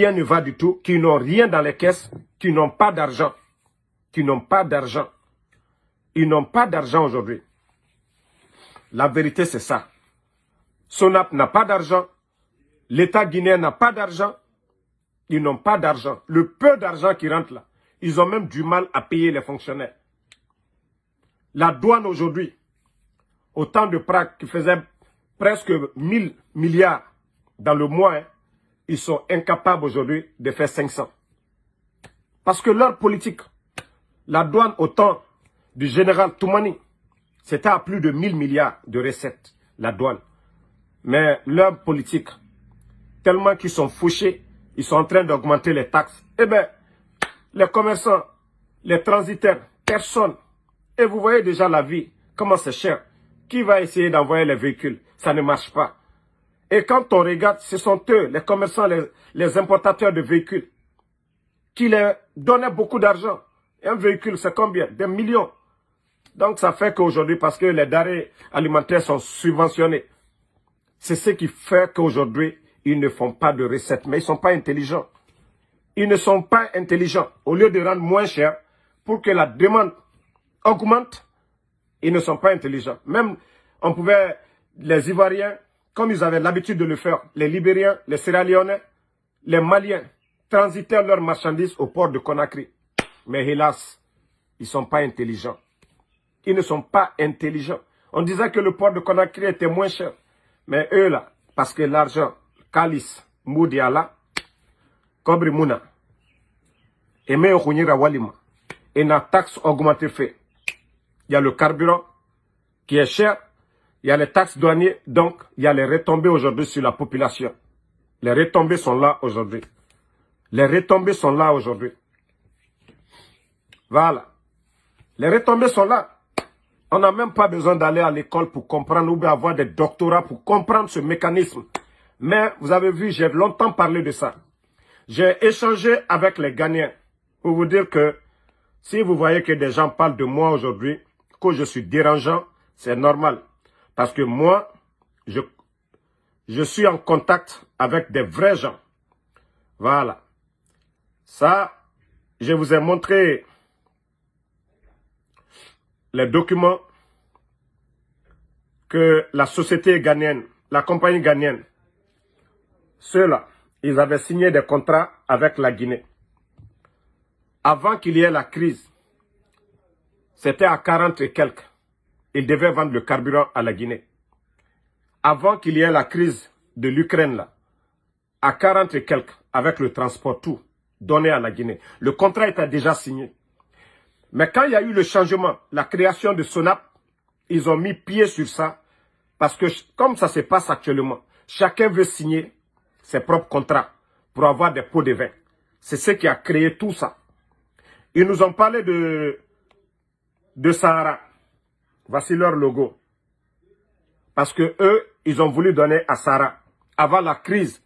rien ne va du tout, qui n'ont rien dans les caisses, qui n'ont pas d'argent. Qui n'ont pas d'argent. Ils n'ont pas d'argent aujourd'hui. La vérité, c'est ça. Sonap n'a pas d'argent. L'État guinéen n'a pas d'argent. Ils n'ont pas d'argent. Le peu d'argent qui rentre là, ils ont même du mal à payer les fonctionnaires. La douane aujourd'hui, au temps de Prague, qui faisait presque 1000 milliards dans le mois, hein, ils sont incapables aujourd'hui de faire 500. Parce que leur politique, la douane au temps du général Toumani, c'était à plus de 1000 milliards de recettes, la douane. Mais leur politique, tellement qu'ils sont fauchés, ils sont en train d'augmenter les taxes. Eh bien, les commerçants, les transitaires, personne. Et vous voyez déjà la vie, comment c'est cher. Qui va essayer d'envoyer les véhicules? Ça ne marche pas. Et quand on regarde, ce sont eux, les commerçants, les importateurs de véhicules, qui leur donnaient beaucoup d'argent. Un véhicule, c'est combien? Des millions. Donc ça fait qu'aujourd'hui, parce que les denrées alimentaires sont subventionnés, c'est ce qui fait qu'aujourd'hui, ils ne font pas de recettes. Mais ils ne sont pas intelligents. Ils ne sont pas intelligents. Au lieu de rendre moins cher, pour que la demande augmente, ils ne sont pas intelligents. Même, on pouvait, les Ivoiriens, comme ils avaient l'habitude de le faire, les Libériens, les Sierra Leonais, les Maliens, transitaient leurs marchandises au port de Conakry. Mais hélas, ils ne sont pas intelligents. Ils ne sont pas intelligents. On disait que le port de Conakry était moins cher. Mais eux là, parce que l'argent, Kalis, Moudiala, Kobri Mouna, et Meokhunira Walima, et la taxe augmentée fait. Il y a le carburant qui est cher, il y a les taxes douanières, donc il y a les retombées aujourd'hui sur la population. Les retombées sont là aujourd'hui. Les retombées sont là aujourd'hui. Voilà. Les retombées sont là. On n'a même pas besoin d'aller à l'école pour comprendre ou bien avoir des doctorats pour comprendre ce mécanisme. Mais vous avez vu, j'ai longtemps parlé de ça. J'ai échangé avec les Ghanéens pour vous dire que si vous voyez que des gens parlent de moi aujourd'hui, que je suis dérangeant, c'est normal. Parce que moi, je suis en contact avec des vrais gens. Voilà. Ça, je vous ai montré les documents que la société ghanéenne, la compagnie ghanéenne, ceux-là, ils avaient signé des contrats avec la Guinée. Avant qu'il y ait la crise, c'était à 40 et quelques. Ils devaient vendre le carburant à la Guinée. Avant qu'il y ait la crise de l'Ukraine, là, à 40 et quelques, avec le transport, tout, donné à la Guinée. Le contrat était déjà signé. Mais quand il y a eu le changement, la création de Sonap, ils ont mis pied sur ça. Parce que comme ça se passe actuellement, chacun veut signer ses propres contrats pour avoir des pots de vin. C'est ce qui a créé tout ça. Ils nous ont parlé de Sahara. Voici leur logo. Parce que eux, ils ont voulu donner à Sahara. Avant la crise